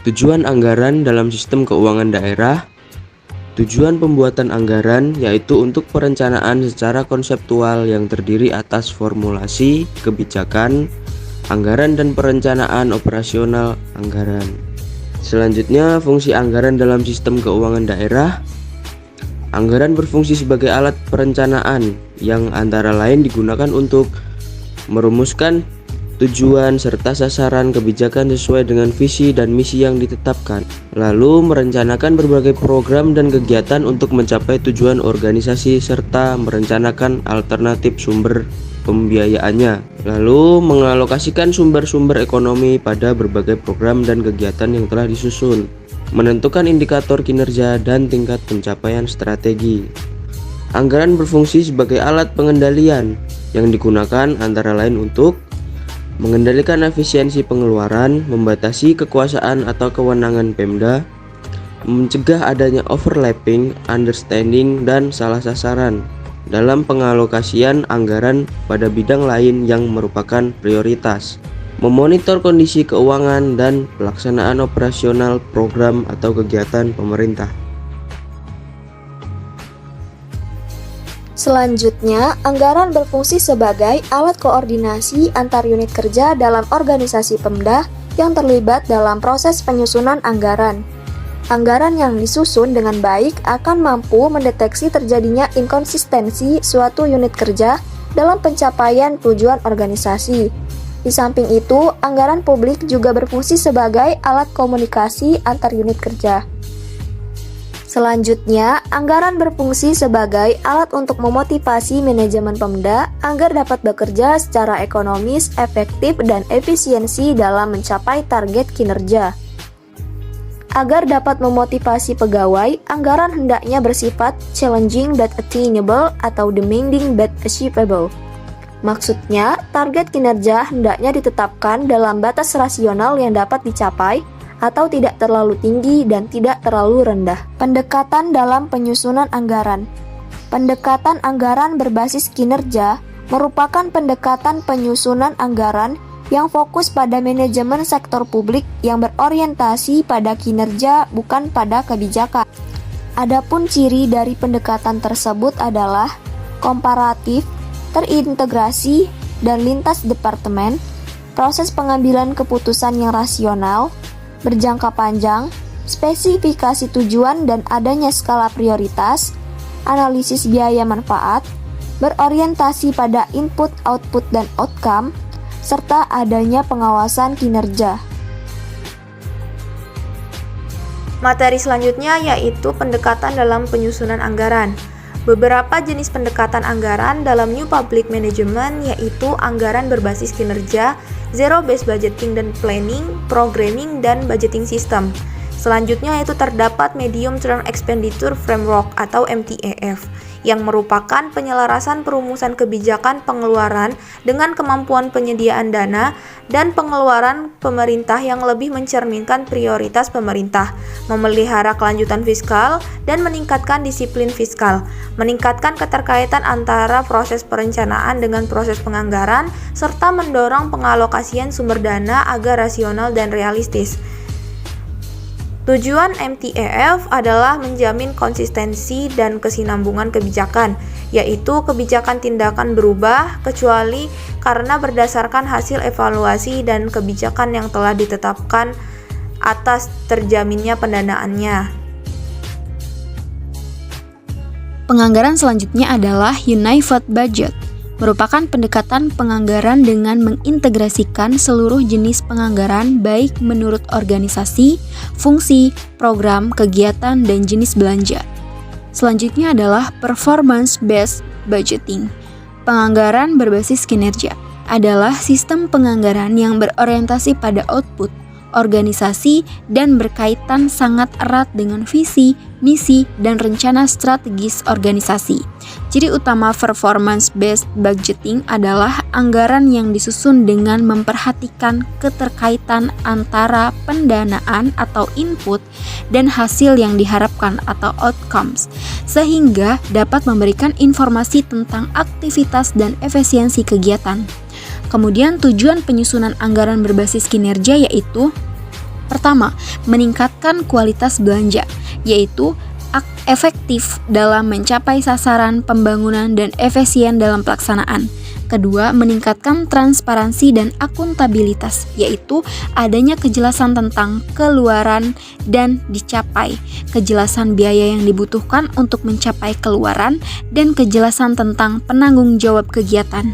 Tujuan anggaran dalam sistem keuangan daerah. Tujuan pembuatan anggaran yaitu untuk perencanaan secara konseptual yang terdiri atas formulasi, kebijakan, anggaran dan perencanaan operasional anggaran. Selanjutnya, fungsi anggaran dalam sistem keuangan daerah. Anggaran berfungsi sebagai alat perencanaan yang antara lain digunakan untuk merumuskan tujuan serta sasaran kebijakan sesuai dengan visi dan misi yang ditetapkan, lalu merencanakan berbagai program dan kegiatan untuk mencapai tujuan organisasi serta merencanakan alternatif sumber pembiayaannya, lalu mengalokasikan sumber-sumber ekonomi pada berbagai program dan kegiatan yang telah disusun, menentukan indikator kinerja dan tingkat pencapaian strategi. Anggaran berfungsi sebagai alat pengendalian yang digunakan antara lain untuk mengendalikan efisiensi pengeluaran, membatasi kekuasaan atau kewenangan Pemda, mencegah adanya overlapping, understanding, dan salah sasaran dalam pengalokasian anggaran pada bidang lain yang merupakan prioritas, memonitor kondisi keuangan dan pelaksanaan operasional program atau kegiatan pemerintah. Selanjutnya, anggaran berfungsi sebagai alat koordinasi antar unit kerja dalam organisasi Pemda yang terlibat dalam proses penyusunan anggaran. Anggaran yang disusun dengan baik akan mampu mendeteksi terjadinya inkonsistensi suatu unit kerja dalam pencapaian tujuan organisasi. Di samping itu, anggaran publik juga berfungsi sebagai alat komunikasi antar unit kerja. Selanjutnya, anggaran berfungsi sebagai alat untuk memotivasi manajemen Pemda agar dapat bekerja secara ekonomis, efektif, dan efisiensi dalam mencapai target kinerja. Agar dapat memotivasi pegawai, anggaran hendaknya bersifat challenging but attainable atau demanding but achievable. Maksudnya, target kinerja hendaknya ditetapkan dalam batas rasional yang dapat dicapai atau tidak terlalu tinggi dan tidak terlalu rendah. Pendekatan dalam penyusunan anggaran. Pendekatan anggaran berbasis kinerja merupakan pendekatan penyusunan anggaran yang fokus pada manajemen sektor publik yang berorientasi pada kinerja bukan pada kebijakan. Adapun ciri dari pendekatan tersebut adalah komparatif, terintegrasi, dan lintas departemen, proses pengambilan keputusan yang rasional, berjangka panjang, spesifikasi tujuan dan adanya skala prioritas, analisis biaya manfaat, berorientasi pada input, output, dan outcome, serta adanya pengawasan kinerja. Materi selanjutnya yaitu pendekatan dalam penyusunan anggaran. Beberapa jenis pendekatan anggaran dalam New Public Management yaitu anggaran berbasis kinerja, Zero-Based Budgeting dan Planning, Programming, dan Budgeting System. Selanjutnya itu terdapat Medium Term Expenditure Framework atau MTEF yang merupakan penyelarasan perumusan kebijakan pengeluaran dengan kemampuan penyediaan dana dan pengeluaran pemerintah yang lebih mencerminkan prioritas pemerintah, memelihara kelanjutan fiskal, dan meningkatkan disiplin fiskal, meningkatkan keterkaitan antara proses perencanaan dengan proses penganggaran, serta mendorong pengalokasian sumber dana agar rasional dan realistis. Tujuan MTEF adalah menjamin konsistensi dan kesinambungan kebijakan, yaitu kebijakan tindakan berubah kecuali karena berdasarkan hasil evaluasi dan kebijakan yang telah ditetapkan atas terjaminnya pendanaannya. Penganggaran selanjutnya adalah Unified Budget, merupakan pendekatan penganggaran dengan mengintegrasikan seluruh jenis penganggaran baik menurut organisasi, fungsi, program, kegiatan, dan jenis belanja. Selanjutnya adalah Performance-Based Budgeting. Penganggaran berbasis kinerja adalah sistem penganggaran yang berorientasi pada output, organisasi, dan berkaitan sangat erat dengan visi, misi, dan rencana strategis organisasi. Ciri utama performance-based budgeting adalah anggaran yang disusun dengan memperhatikan keterkaitan antara pendanaan atau input dan hasil yang diharapkan atau outcomes, sehingga dapat memberikan informasi tentang aktivitas dan efisiensi kegiatan. Kemudian tujuan penyusunan anggaran berbasis kinerja yaitu Pertama, meningkatkan kualitas belanja, yaitu efektif dalam mencapai sasaran pembangunan dan efisien dalam pelaksanaan. Kedua, meningkatkan transparansi dan akuntabilitas, yaitu adanya kejelasan tentang keluaran dan dicapai, kejelasan biaya yang dibutuhkan untuk mencapai keluaran, dan kejelasan tentang penanggung jawab kegiatan.